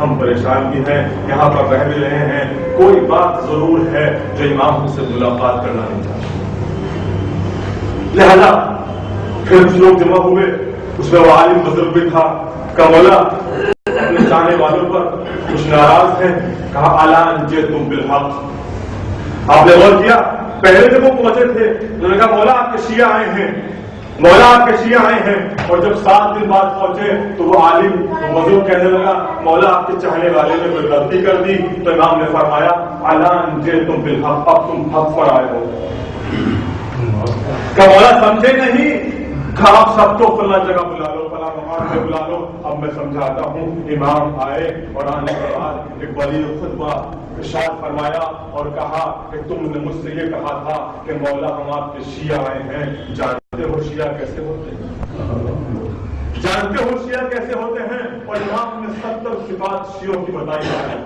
ہم پریشان بھی ہیں، یہاں پر رہ بھی رہے ہیں، کوئی بات ضرور ہے جو امام سے ملاقات کرنا نہیں چاہتے۔ لہذا پھر کچھ لوگ جمع ہوئے، اس میں وہ عالم بزرگ بھی تھا، کہا مولا اپنے چاہنے والوں پر کچھ ناراض ہیں، کہا الان جئتم بالحق۔ آپ نے غور کیا، پہلے جب وہ پہنچے تھے انہوں نے کہا مولا آپ کے شیعہ آئے ہیں، مولا آپ کے شیعہ آئے ہیں، اور جب 7 دن بعد پہنچے تو وہ عالم بزرگ کہنے لگا مولا آپ کے چاہنے والے نے کوئی غلطی کر دی، تو امام نے فرمایا الان جئتم بالحق، اب تم حق پر آئے ہو۔ کہ مولا سمجھے نہیں، کہ آپ سب کو فلاں جگہ بلا لو، فلاں مقام پہ بلا لو۔ اب میں سمجھاتا ہوں۔ امام آئے اور آنے کے بعد ایک بڑی خطبہ ارشاد فرمایا اور کہا کہ تم نے مجھ سے یہ کہا تھا کہ مولا ہم آپ کے شیعہ آئے ہیں، جانتے ہو شیعہ کیسے ہوتے ہیں؟ جانتے ہو شیعہ کیسے ہوتے ہیں؟ اور امام نے 70 صفات شیعوں کی بتائی ہے،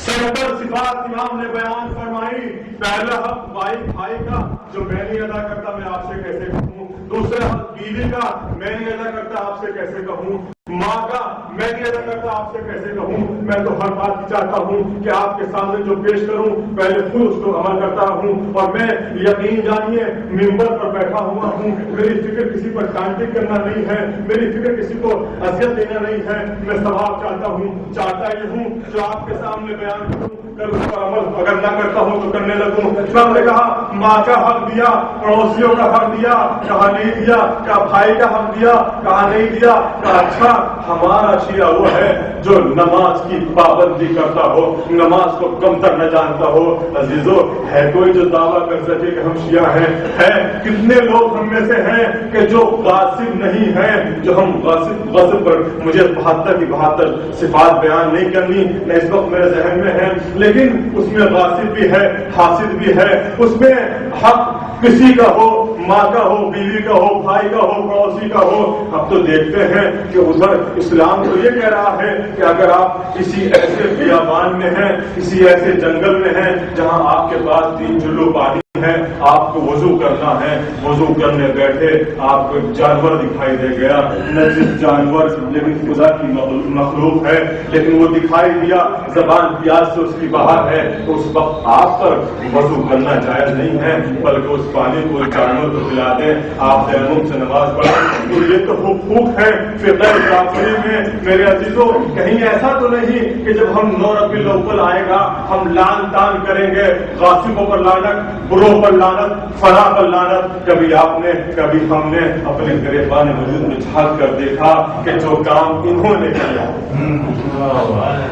70 صفات امام نے بیان فرمائی۔ پہلا حق بھائی بھائی کا جو میں نہیں ادا کرتا میں آپ سے کیسے کہوں، دوسرا حق بیوی کا میں نہیں ادا کرتا آپ سے کیسے کہوں، ماں کا میں نہیں ادا کرتا آپ سے کیسے کہوں۔ میں تو ہر بات کی چاہتا ہوں کہ آپ کے سامنے جو پیش کروں پہلے خود اس کو عمل کرتا ہوں، اور میں یقین جانیے ممبر پر بیٹھا ہوا ہوں، میری فکر کسی پر ٹانٹی کرنا نہیں ہے، میری فکر کسی کو اذیت دینا نہیں ہے، میں ثواب چاہتا ہوں، چاہتا یہ ہوں جو آپ کے سامنے بیان کروں کر اس پر عمل اگر نہ کرتا ہوں تو کرنے لگوں۔ اسلام نے کہا ماں کا حق دیا، پڑوسیوں کا حق دیا، کہا نہیں دیا، کہا بھائی کا حق دیا، کہا نہیں دیا، کہا اچھا ہمارا شیعہ وہ ہے جو نماز کی پابندی کرتا ہو، نماز کو کم تر نہ جانتا ہو۔ عزیزو ہے کوئی جو دعویٰ کر سکے کہ ہم شیعہ ہیں؟ ہے کتنے لوگ ہم میں سے ہیں کہ جو غاصب نہیں ہیں، جو ہم غاصب پر مجھے 72 کی 72 صفات بیان نہیں کرنی نہ اس وقت میرے ذہن میں ہے، لیکن اس میں غاصب بھی ہے، حاسد بھی ہے، اس میں حق کسی کا ہو، ماں کا ہو، بیوی کا ہو، بھائی کا ہو، پڑوسی کا ہو۔ اب تو دیکھتے ہیں کہ ادھر اسلام تو یہ کہہ رہا ہے کہ اگر آپ کسی ایسے بیابان میں ہیں، کسی ایسے جنگل میں ہیں جہاں آپ کے پاس 3 چلو پانی ہے، آپ کو وضو کرنا ہے، وضو کرنے بیٹھے آپ کو جانور دکھائی دے گیا، نجس جانور لیکن خدا کی مخلوق ہے، لیکن وہ دکھائی دیا، زبان پیاس سے اس کی باہر ہے، تو اس وقت آپ پر وضو کرنا جائز نہیں ہے، بلکہ اس پانی کو جانور کو پلا دیں، آپ تیمم سے نماز پڑھیں۔ تو یہ تو حقوق ہے فقہ کافری میں۔ میرے عزیزوں کہیں ایسا تو نہیں کہ جب ہم 9 ربیع الاول آئے گا ہم لان تان کریں گے، غاصبوں پر لعنت، بروں پر لعنت، فلاں پر لعنت۔ کبھی آپ نے کبھی ہم نے اپنے گریبان وجود میں جھانک کر دیکھا کہ جو کام انہوں نے کیا،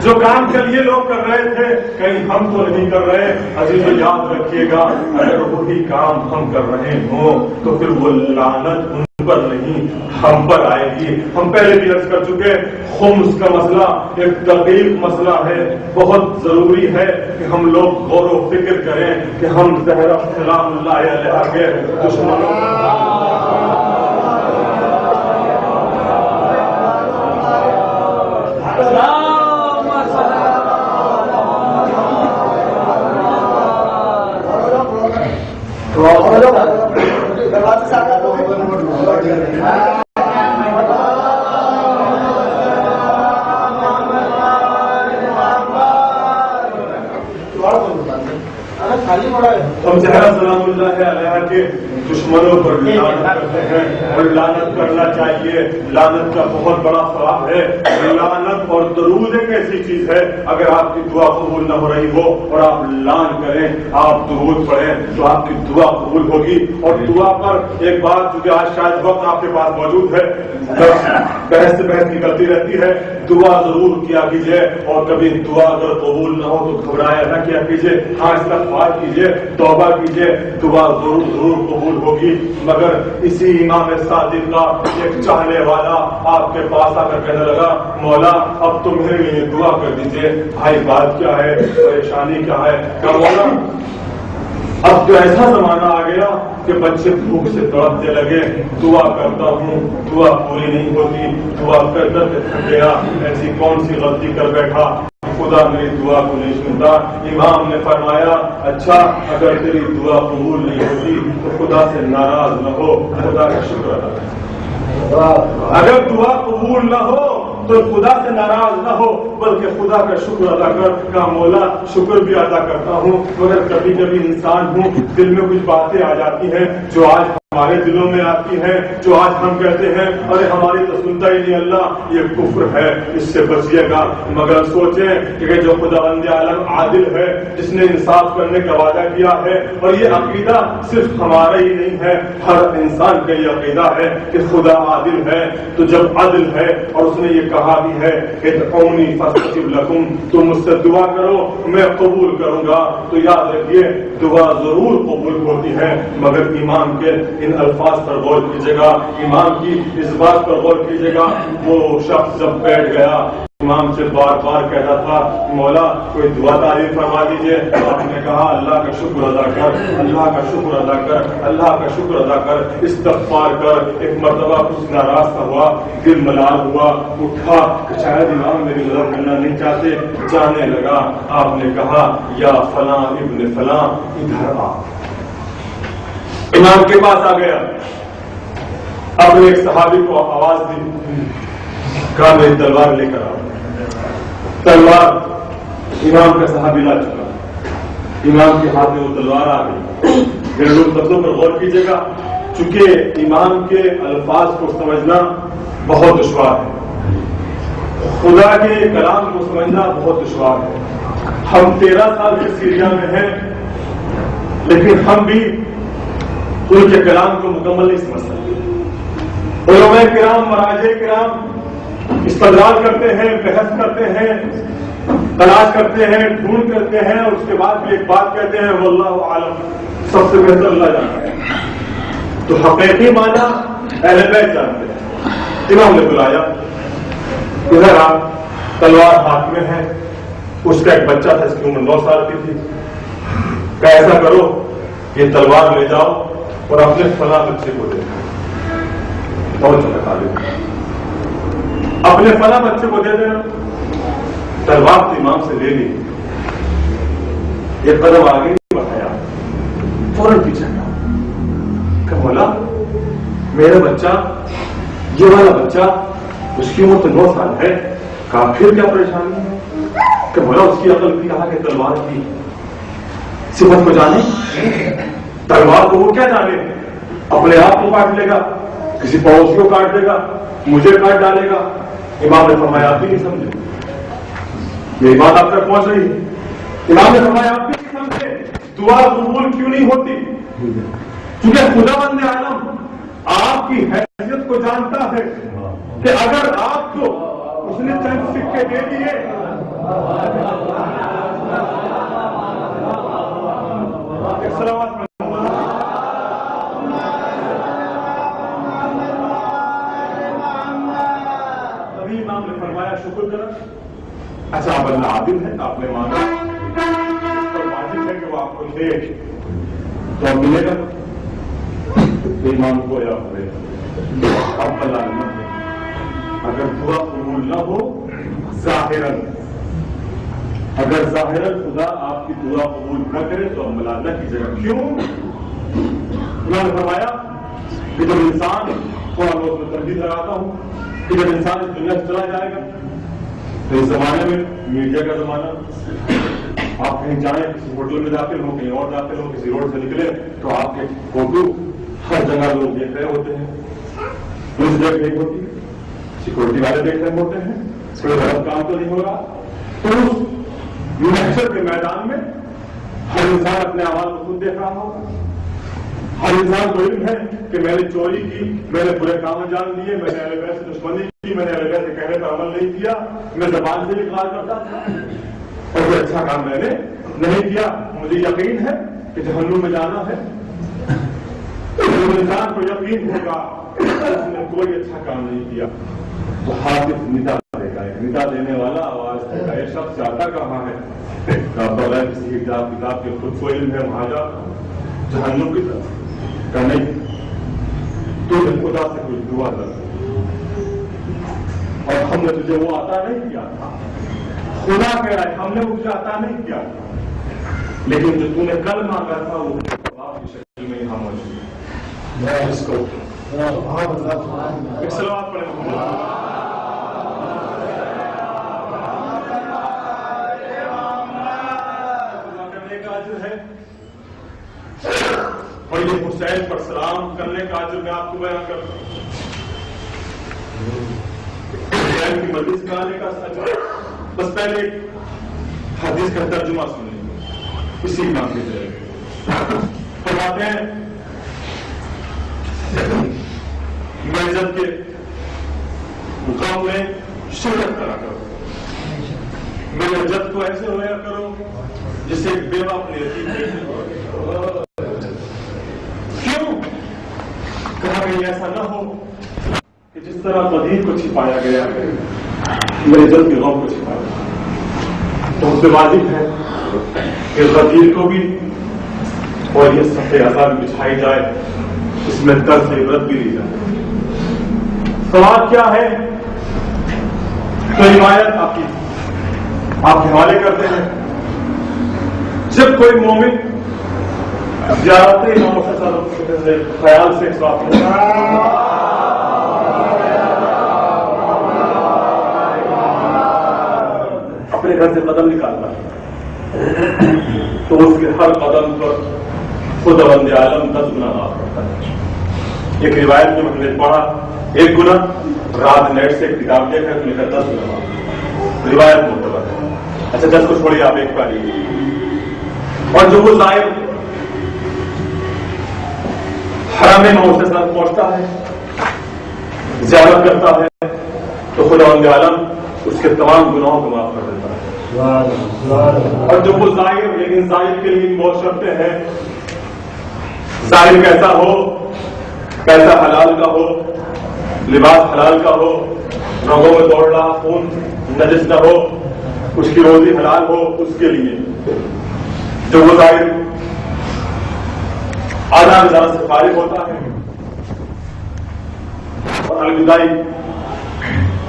جو کام کے لیے لوگ کر رہے تھے کہیں ہم تو نہیں کر رہے۔ عزیزو یاد رکھیے گا اگر وہی کام ہم کر رہے ہوں تو پھر وہ لعنت ان پر نہیں ہم پر آئے گی۔ ہم پہلے بھی عرض کر چکے خمس کا مسئلہ ایک دقیق مسئلہ ہے، بہت ضروری ہے کہ ہم لوگ غور و فکر کریں کہ ہم زہرا سلام اللہ علیہ کے دشمنوں ہم زہرا سلام اللہ علیہ کے دشمنوں پر لعنت کرتے ہیں، اور لعنت کرنا چاہیے۔ لعنت کا بہت بڑا خواب ہے۔ لعنت اور درود ایک ایسی چیز ہے اگر آپ کی دعا قبول نہ ہو رہی ہو اور آپ لعن کریں، آپ درود پڑھیں تو آپ کی دعا قبول ہوگی۔ اور دعا پر ایک بات چونکہ آج شاید وقت آپ کے پاس موجود ہے، بحث سے بحث نکلتی رہتی ہے، دعا ضرور کیا کیجیے، اور کبھی دعا اگر قبول نہ ہو تو گھبرایا نہ کیا کیجیے، ہاں استغفار کیجیے، توبہ کیجیے، دعا ضرور قبول ہوگی۔ مگر اسی امام صادق کا ایک چاہنے والا آپ کے پاس آ کر کہنے لگا مولا اب تو میرے لیے دعا کر دیجیے، بھائی بات کیا ہے، پریشانی کیا ہے؟ کہا مولا اب تو ایسا زمانہ آ گیا کہ بچے بھوک سے تڑپنے لگے، دعا کرتا ہوں دعا پوری نہیں ہوتی، دعا کر کر کے تھک گیا، ایسی کون سی غلطی کر بیٹھا، خدا میری دعا کو نہیں سنتا۔ امام نے فرمایا اچھا اگر تیری دعا قبول نہیں ہوتی تو خدا سے ناراض نہ ہو، خدا کا شکر ادا کر۔ اگر دعا قبول نہ ہو تو خدا سے ناراض نہ ہو بلکہ خدا کا شکر ادا کر کہ مولا شکر بھی ادا کرتا ہوں مگر کبھی کبھی انسان ہوں دل میں کچھ باتیں آ جاتی ہیں جو آج ہمارے دلوں میں آتی ہیں جو آج ہم کہتے ہیں ارے ہماری تو سنتا ہی نہیں اللہ یہ کفر ہے اس سے بچیے گا مگر سوچیں کہ جو خداوند عالم عادل ہے جس نے انصاف کرنے کا وعدہ کیا ہے اور یہ عقیدہ صرف ہمارا ہی نہیں ہے ہر انسان کا یہ عقیدہ ہے کہ خدا عادل ہے تو جب عدل ہے اور اس نے یہ کہا بھی ہے کہ ادعونی فاستجب لکم تم مجھ سے دعا کرو میں قبول کروں گا تو یاد رکھیے دعا ضرور قبول ہوتی ہے مگر ایمان کے ان الفاظ پر غور کیجیے گا ایمان کی اس بات پر غور کیجیے گا وہ شخص جب بیٹھ گیا امام سے بار بار کہتا تھا مولا کوئی دعا تعریف فرما دیجیے آپ نے کہا اللہ کا شکر ادا کر اللہ کا شکر ادا کر اللہ کا شکر ادا کر استغفار کر ایک مرتبہ کچھ ناراض ہوا دل ملال ہوا اٹھا کہ شاید امام میری مدد کرنا نہیں چاہتے جانے لگا آپ نے کہا یا فلاں ابن فلاں ادھر آ امام کے پاس آ گیا اپنے ایک صحابی کو آواز دی کہا میری تلوار لے کر آؤ تلوار امام کا صحابی لا چکا امام کے ہاتھ میں وہ تلوار آ گئی میرے لوگ لفظوں پر غور کیجیے گا چونکہ امام کے الفاظ کو سمجھنا بہت دشوار ہے خدا کے کلام کو سمجھنا بہت دشوار ہے ہم 13 سال کے سیریا میں ہیں لیکن ہم بھی ان کے کلام کو مکمل نہیں سمجھ سکتے علماء کرام مراجع کرام استدلال کرتے ہیں بحث کرتے ہیں تلاش کرتے ہیں ڈھونڈ کرتے ہیں اور اس کے بعد بھی ایک بات کہتے ہیں واللہ عالم سب سے بہتر اللہ جانتا ہے تو حقیقی معنی اہل بیت جانتے ہیں امام نے بلایا ادھر آ تلوار ہاتھ میں ہے اس کا ایک بچہ تھا اس کی عمر 9 سال کی تھی کہ ایسا کرو یہ تلوار لے جاؤ اور اپنے فلاں بچے کو دے بہت چلتا اپنے فلاں بچے کو دے دینا تلوار تو امام سے لے لی ایک قدم آگے نہیں بڑھایا فوراً پیچھے گیا کہ مولا میرا بچہ یہ والا بچہ اس کی عمر تو 9 سال ہے کہا پھر کیا پریشانی ہے کہ مولا اس کی عقل بھی کہا کہ تلوار کی صفت کو جانے تلوار کو وہ کیا جانے اپنے آپ کو کاٹ لے گا کسی پڑوسی کو کاٹ دے گا مجھے کاٹ ڈالے گا امام نے فرمایا آپ بھی نہیں سمجھے یہ بات آپ تک پہنچ رہی ہے امام نے فرمایا آپ بھی نہیں سمجھے دعا قبول کیوں نہیں ہوتی کیونکہ خداوند عالم آپ کی حیثیت کو جانتا ہے کہ اگر آپ کو اس نے چند سکے دے دیے امام نے فرمایا شکر کرا اچھا اب اللہ عادل ہے آپ نے مانا اور واجب ہے کہ وہ آپ کو دے تو اب ملے گا امام کو یا ہوئے اب اللہ نہ دے اگر دعا قبول نہ ہو ظاہراً اگر ظاہراً خدا آپ کی دعا قبول نہ کرے تو اب ملال نہ کیجیے گا کیوں انہوں نے فرمایا کہ جب انسان تھوڑا بہت میں تردید لگاتا ہوں کہ جب انسان اس دنیا سے چلا جائے گا تو اس زمانے میں میڈیا کا زمانہ آپ کہیں جائیں کسی ہوٹل میں داخل ہو کہیں اور داخل ہو کسی روڈ سے نکلے تو آپ کے فوٹو ہر جگہ لوگ دیکھ رہے ہوتے ہیں پولیس دیکھ رہی ہوتی ہے سیکورٹی والے دیکھ رہے ہوتے ہیں کوئی غلط کام تو نہیں ہو رہا تو اس محشر کے میدان میں ہر انسان اپنے آواز کو خود دیکھ رہا ہوگا ہر انسان کو علم ہے کہ میں نے چوری کی میں نے برے کام انجام دیے میں نے اہل بیت سے دشمنی کی میں نے اہل بیت سے کہنے پر عمل نہیں کیا میں زبان سے بھی اقرار کرتا تھا اور کوئی اچھا کام میں نے نہیں کیا مجھے یقین ہے کہ جہنم میں جانا ہے انسان کو یقین ہوگا اس نے کوئی اچھا کام نہیں کیا تو حاطف ندا دے گا ندا دینے والا آواز دے گا یہ شخص جاتا کہاں ہے بغیر کسی کتاب کے خود کو علم ہے وہاں جا جہنم کی طرف کا نہیں تو خدا سے کچھ دعا کر اور ہم نے تجھے وہ عطا نہیں کیا تھا خدا کہہ رہا ہے ہم نے وہ تجھے عطا نہیں کیا تھا لیکن جو تم نے کل مانگا تھا وہ ثواب کی شکل میں یہاں موجود ہے اس کو ایک صلوات پڑھیں محمد اجر ہے اور یہ حسین پر سلام کرنے کا اجر میں آپ کو بیان کرتا ہوں. حسین کی مجلس میں آنے کا اجر. بس پہلے حدیث کا ترجمہ سن لیں اسی نام کے ذریعے. فرماتے ہیں معزت کے مقام میں شرکت کرا کرو. میرے عزت کو ایسے ہویا کرو جسے ایک بیوہ اپنے یتیم کیوں کہا کہ ایسا نہ ہو کہ جس طرح غدیر کو چھپایا گیا میرے عزت کے غم کو چھپایا. تو اس سے واجب ہے کہ غدیر کو بھی اور یہ صفحے عذاب بچھائی جائے, اس میں درس عبرت بھی لی جائے. سوال کیا ہے؟ تو روایت آپ کے حوالے کرتے ہیں. جب کوئی مومن زیارت امام حسین خیال سے اپنے گھر سے قدم نکالتا ہے تو اس کے ہر قدم پر خداوند عالم 10 گنا معاف کرتا ہے. ایک روایت میں ہم نے پڑھا 1 گنا, رات نیٹ سے ایک کتاب دیکھ کر لکھا 10 گنا معاف. روایت معتبر ہے. اچھا 10 کو چھوڑیے آپ ایک پاری. اور جو وہ زائر حرم امام کے ساتھ پہنچتا ہے, زیارت کرتا ہے, تو خداوند عالم اس کے تمام گناہوں کو معاف کر دیتا ہے. اور جو وہ زائر, لیکن زائر کے لیے بہت شرطیں ہیں. زائر کیسا ہو؟ پیسہ حلال کا ہو, لباس حلال کا ہو, رگوں میں دوڑ رہا خون نجس نہ ہو, اس کی روزی حلال ہو, اس کے لیے. جو وہ ظاہر آدھا نظارہ سے فارغ ہوتا ہے اور الوداعی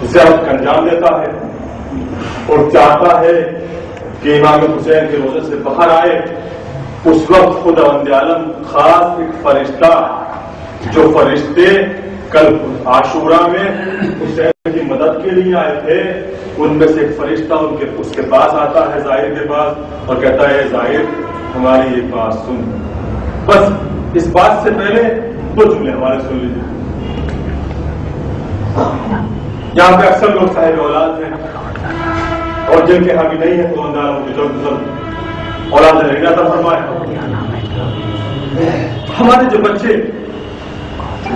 زیارت کا انجام دیتا ہے اور چاہتا ہے کہ امام حسین کے روزے سے باہر آئے, اس وقت خداوند عالم خاص ایک فرشتہ, جو فرشتے کل عاشورہ میں حسین کی مدد کے لیے آئے تھے, ان میں سے ایک فرشتہ اس کے پاس آتا ہے ظاہر کے پاس اور کہتا ہے ظاہر ہماری یہ بات سن. بس اس بات سے پہلے 2 جملے ہمارے سن لیجیے. یہاں پہ اکثر لوگ صاحب اولاد ہیں اور جن کے حامی نہیں ہے تو اندازہ جلد جلد اولاد نے عطا فرمائے. ہمارے جو بچے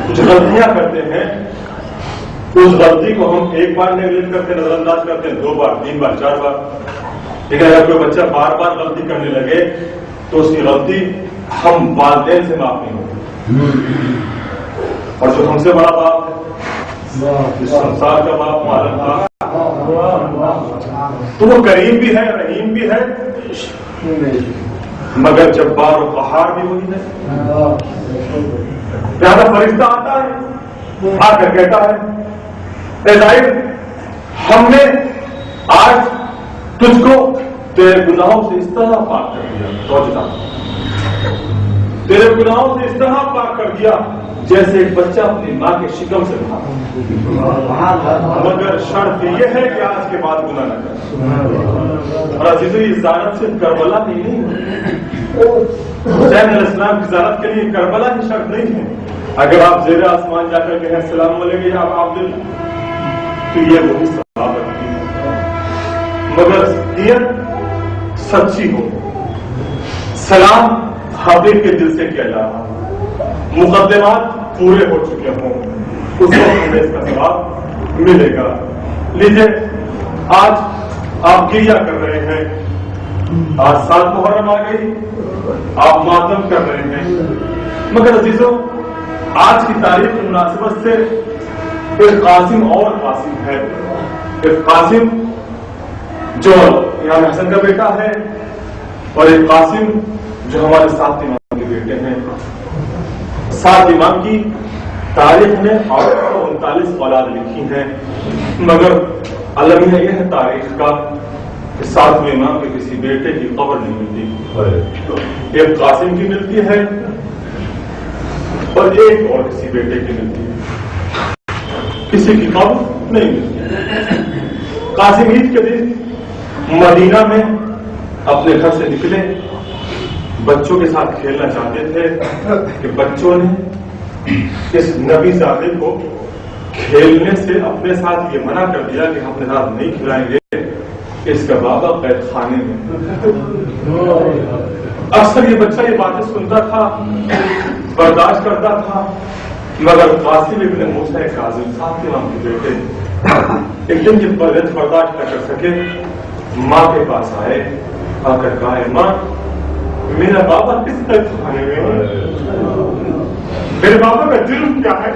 کچھ غلطیاں کرتے ہیں, اس غلطی کو ہم ایک بار نیگلیکٹ کرتے, نظر انداز کرتے ہیں, 2 بار 3 بار 4 بار. لیکن اگر کوئی بچہ بار بار غلطی کرنے لگے تو اس کی غلطی ہم والدین سے معاف نہیں ہوتی. اور جو ہم سے بڑا باپ ہے, اس سنسار کا باپ معلوم تھا, تو وہ کریم بھی ہے, رحیم بھی ہے, مگر جبار و قہار بھی وہی ہے. لہذا فرشتہ آتا ہے, آ کر کہتا ہے اے ظاہر ہم نے آج تجھ کو تیرے گناہوں سے اس طرح پاک کر دیا, سوچنا تیرے گناہوں سے اس طرح پاک کر دیا جیسے ایک بچہ اپنی ماں کے شکم سے باہر. مگر شرط یہ ہے کہ آج کے بعد گناہ نہ کر. اور عزیزو یہ زیارت صرف کربلا کی نہیں ہے, حسین علیہ السلام کی زیارت کے لیے کربلا کی شرط نہیں ہے. اگر آپ زیر آسمان جا کر کہیں السلام علیکم یا عبداللہ, تو یہ وہی صحابت کی, مگر نیت سچی ہو, سلام حبیب کے دل سے کیا جا رہا, مقدمات پورے ہو چکے ہوں, اس وقت ہمیں اس کا ثواب ملے گا. لیجیے آج آپ گریا کر رہے ہیں, آج 7 محرم آ گئی, آپ ماتم کر رہے ہیں, مگر عزیزوں آج کی تاریخ کی مناسبت سے ایک قاسم اور قاسم ہے. ایک قاسم جو امام حسن کا بیٹا ہے اور ایک قاسم جو ہمارے 7 امام کے بیٹے ہیں. 7 امام کی تاریخ نے 39 اولاد لکھی ہیں, مگر المیہ یہ ہے تاریخ کا کہ 7ویں امام کے کسی بیٹے کی قبر نہیں ملتی. ایک قاسم کی ملتی ہے اور ایک اور کسی بیٹے کی ملتی ہے, کسی کی قبر نہیں ملتی. قاسم عید کے دن مدینہ میں اپنے گھر سے نکلے بچوں کے ساتھ کھیلنا چاہتے تھے کہ بچوں نے اس نبی زادے کو کھیلنے سے اپنے ساتھ یہ منع کر دیا کہ ہم اپنے ساتھ نہیں کھلائیں گے، اس کا بابا قید خانے میں۔ اکثر یہ بچہ یہ باتیں سنتا تھا، برداشت کرتا تھا، مگر قاسم ابن موسیٰ کاظم صاحب کے نام کے بیٹے ایک دن یہ برداشت نہ کر سکے، ماں کے پاس آئے، آ کر کہا ماں میرا بابا کس قید خانے میں ہے؟ میرے بابا کا جرم کیا ہے؟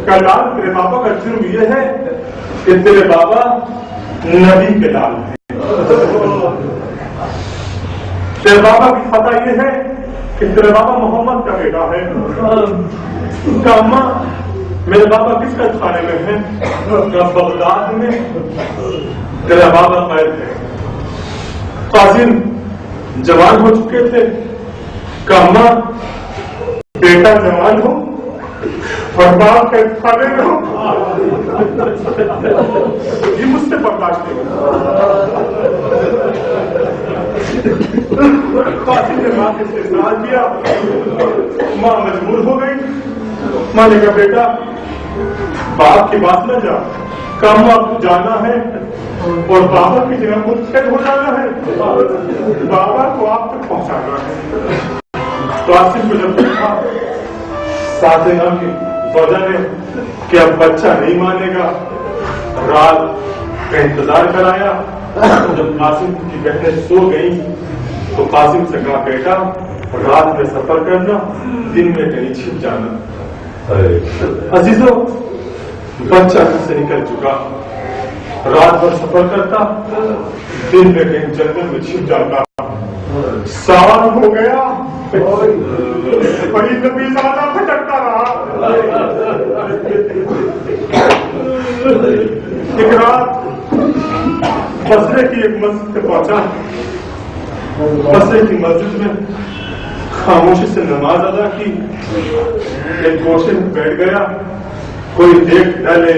کہ لال تیرے بابا کا جرم یہ ہے کہ تیرے بابا نبی کے لال ہیں، تیرے بابا کی خطا یہ ہے کہ تیرے بابا محمد کا بیٹا ہے۔ کہ اماں میرے بابا کس قید خانے میں ہے؟ کہ بغداد میں تیرا بابا قید ہے۔ قاسم جوان ہو چکے تھے کہ اماں بیٹا جوان ہو اور باپ قید خانے میں ہو، یہ مجھ سے برداشت نہیں ہوتا۔ قاسم نے ماں سے اصرار کیا، ماں مجبور ہو گئی۔ ماں نے کہا بیٹا باپ کی بات نہ جا، کام آپ کو جانا ہے اور بابا کی جگہ متحد ہو جانا ہے، بابا کو آپ تک پہنچانا ہے۔ قاسم کو جب دیکھا ساتھ کی وجہ نے کہ اب بچہ نہیں مانے گا، رات کا انتظار کرایا۔ جب قاسم کی بہنیں سو گئی تو قاسم سے کہا بیٹا رات میں سفر کرنا، دن میں کہیں چھپ جانا۔ عزیزو بچہ گھر سے نکل چکا، رات بھر سفر کرتا، دن میں کہیں جنگل میں چھپ جاتا۔ سال ہو گیا، بڑی نبی زادہ بھٹکتا رہا۔ ایک رات بصرے کی ایک مسجد پہ پہنچا، بصرے کی مسجد میں خاموشی سے نماز ادا کی، ایک گوشے میں بیٹھ گیا، کوئی دیکھ نہ لے،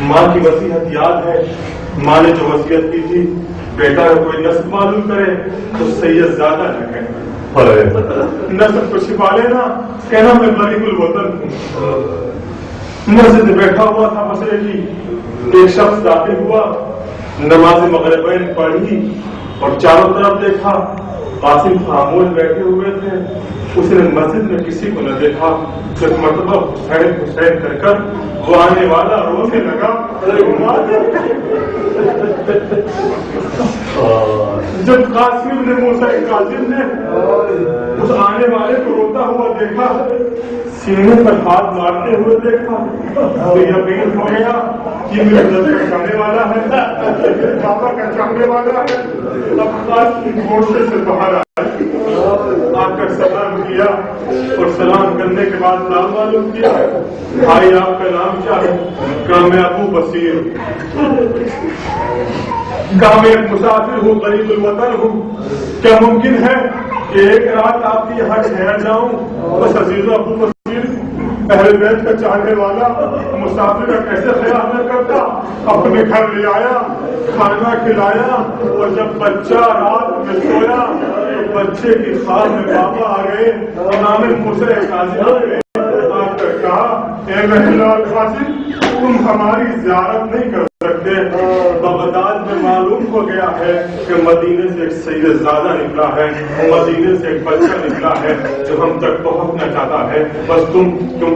ماں کی وصیت یاد ہے، ماں نے جو وصیت کی تھی بیٹا کا کوئی نسب معلوم کرے تو سید زیادہ نہ کہے، نسب کو چھپا لینا، کہنا میں غریب الوطن ہوں۔ مسجد میں بیٹھا ہوا تھا بصرے کی، ایک شخص داخل ہوا، نماز مغربین پڑھی اور چاروں طرف دیکھا، قاسم خاموش بیٹھے ہوئے تھے۔ اس نے مسجد میں کسی کو نہ دیکھا، جب مرتبہ حسین حسین کر کر وہ آنے والا رونے لگا۔ جب قاسم نے موسیٰ کاظم نے اس آنے والے کو روتا ہوا دیکھا، سینے پر ہاتھ مارتے ہوئے دیکھا تو یقین ہو گیا کہ میرے نظر چاہنے والا ہے، بابا کا چاہنے والا ہے۔ اب قاسم گوشے سے باہر آ کر سلام کیا اور سلام کرنے کے بعد نام معلوم کیا، بھائی آپ کا نام کیا ہے؟ کہا میں ابو بصیر، کہا میں ایک مسافر ہوں، غریب الوطن ہوں، کیا ممکن ہے کہ ایک رات آپ کے یہاں ٹھہر جاؤں؟ بس عزیز ابو بصیر اہل بیت کا چاہنے والا مسافر کا کیسے خیال نہ کرتا، اپنے گھر لے آیا، کھانا کھلایا، اور جب بچہ رات میں سویا بچے کی خواب میں بابا آ گئے، امام موسیٰ کاظم نے آ کر کہا اے محلال قاسم تم ہماری زیارت نہیں کر سکتے، بغداد میں معلوم ہو گیا ہے کہ مدینے سے ایک سید زادہ نکلا ہے، مدینے سے ایک بچہ نکلا ہے جو ہم تک پہنچنا چاہتا ہے، بس تم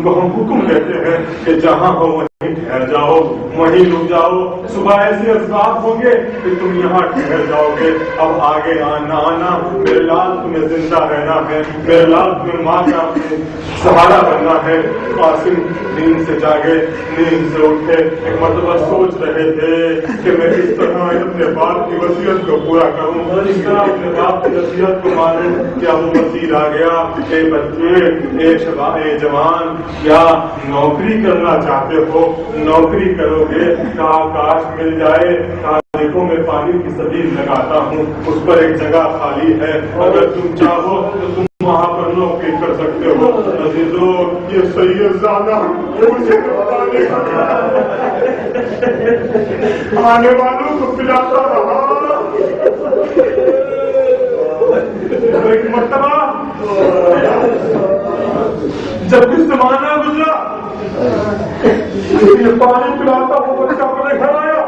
کو ہم حکم دیتے ہیں کہ جہاں ہو وہیں ٹھہر جاؤ، وہیں رک جاؤ، صبح ایسے اسباب ہوں گے کہ تم یہاں ٹھہر جاؤ گے، اب آگے نہ آنا، میرے لال تمہیں زندہ رہنا ہے، میرے لال تمہیں ماں کا سہارا بننا ہے۔ قاسم نیند سے جاگے، نیند سے اٹھے، ایک مرتبہ سوچ رہے تھے کہ میں اس طرح اپنے باپ کی وصیت کو پورا کروں، اس طرح اپنے باپ کی وصیت کو مانوں کہ ابو بصیر آ گیا، اے بچے، اے جوان، کیا نوکری کرنا چاہتے ہو؟ نوکری کرو گے تو آکاش مل جائے، تاریخوں میں پانی کی سبیل لگاتا ہوں، اس پر ایک جگہ خالی ہے، اگر تم چاہو تو تم وہاں پر نوکری کر سکتے ہو۔ عزیزو یہ سید زادہ مجھے آنے والوں کو پلاتا رہا، ایک جب کچھ زمانہ گزرا یہ پانی پلاتا وہ بچہ اپنے گھر آیا.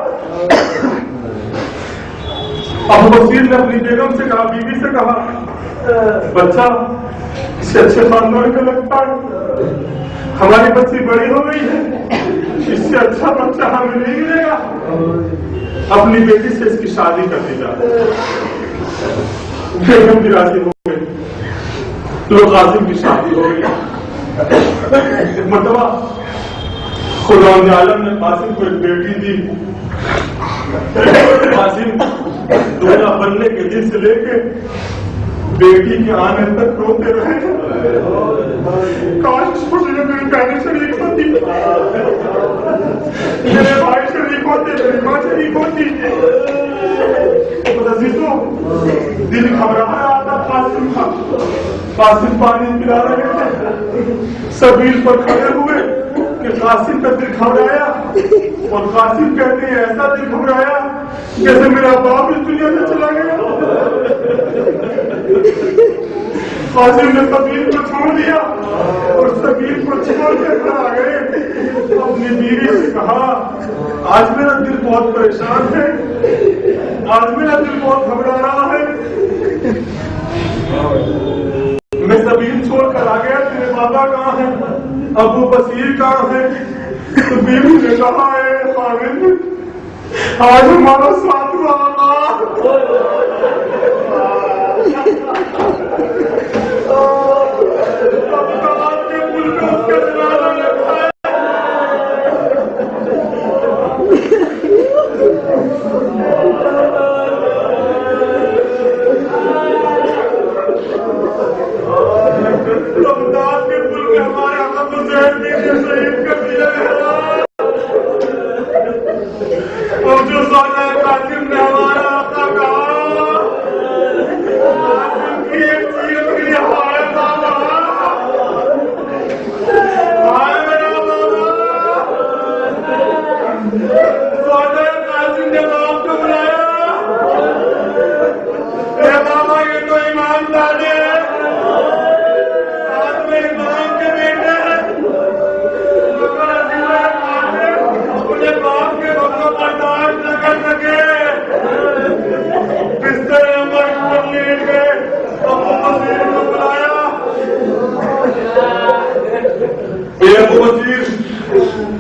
ابو بصیر نے اپنی بیگم سے کہا, بیوی سے کہا, بچہ اسے اچھے خاندان کا لگتا ہے, ہماری بچی بڑی ہو گئی ہے, اس سے اچھا بچہ ہمیں نہیں ملے گا, اپنی بیٹی سے اس کی شادی کر دی جائے. بیگم بھی راضی ہو گئی, لوگ قاسم کی شادی ہو گئی. ایک مرتبہ خدا عالم نے قاسم کو ایک بیٹی دی. قاسم دنیا بننے کے دن سے لے کے بیٹی کے آنے تک روتے رہے. کاش مجھے میری بہنیں شریک ہوتی, میرے بھائی شریک ہوتے, میری ماں شریک ہوتی. عزیزوں, دل گھبرا رہا تھا قاسم کا. قاسم پانی پلا رہے تھے, سبیل پر کھڑے ہوئے کہ قاسم کا دل گھبرایا, اور قاسم کہتے ہیں ایسا دل گھبرایا جیسے میرا باپ اس دنیا سے چلا گیا. قاسم نے سبیل کو چھوڑ دیا اور سبیل کو چھوڑ کے گھر آ گئے. اپنی بیوی سے کہا, آج میرا دل بہت پریشان ہے, آج میرا دل بہت گھبرا رہا ہے, میں سبیل چھوڑ کر آ گیا, تیرے بابا کہاں ہیں, ابو بصیر کہاں ہیں؟ تو بیوی نے کہا, ہے خاوند, آج ہمارا ساتھ ہوا.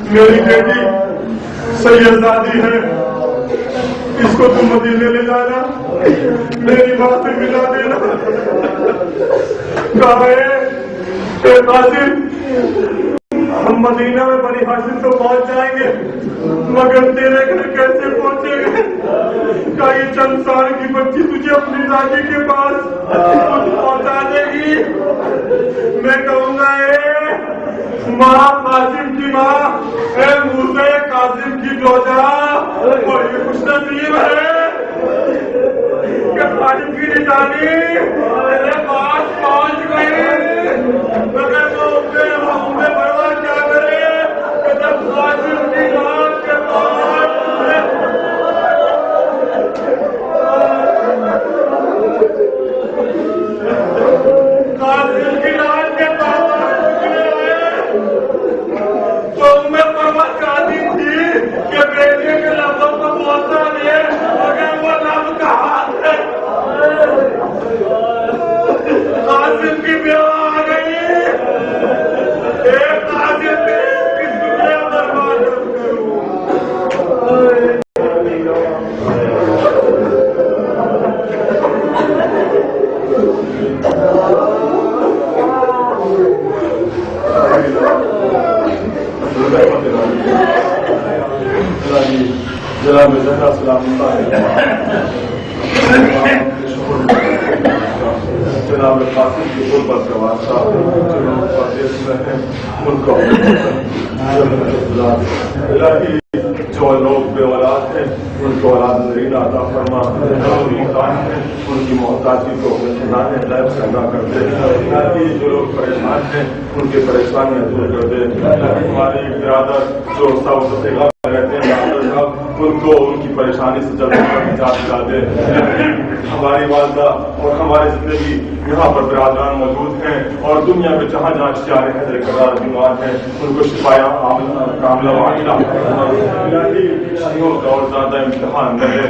میری بیٹی سیدزادی ہے, اس کو تم مدینے لے جانا, میری ماں سے ملا دینا. کہا قاسم, ہم مدینہ میں بنی ہاشم تو پہنچ جائیں گے, مگر تیرے گھر کیسے پہنچیں گے؟ کہا یہ چند سال کی بچی تجھے اپنی دادی کے پاس پہنچا دے گی. میں کہوں گا ماں قاسم کی ماں, اے مرغے قاسم کی گوجا, اور یہ خوش نصیب ہے کہ قاسم کی نشانی میرے پاس پہنچ گئی. مگر وہ ہمیں بڑا کیا کرے کہ جب قاسم کی رات کے پاس قاسم کی رات کے پاس کہ بیٹے کے لفظوں کو بولتا نہیں, اگر وہ لفظ کا ہاتھ ہے. قاسم کی بیوہ آ گئی, ایک قاسم کی کس دنیا برباد کروں. جناب زہرا سلام اللہ جناب قاسم کی غربت کا واسطہ ان کو الہی جو لوگ بے اولاد ہیں ان کو اولاد نذرین عطا فرما, ان کی محتاجی کو خزانہ غیب سے ادا کر دے. جو لوگ پریشان ہیں ان کی پریشانیاں دور کر دے. ہمارے برادر جو ساؤتھ افریقہ میں رہتے ہیں ڈاکٹر صاحب, ان ان کو ان کی پریشانی سے جلد نجات دلا دے. ہماری والدہ اور ہمارے جتنے بھی یہاں پر برادران موجود ہیں اور دنیا میں جہاں جہاں شعر حیدر کردار بیمار ہیں ان کو شفایا کاملہ واقعہ اور زیادہ امتحان رہے.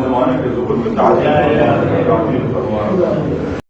زمانے کے ظہور میں تعلیم فرما.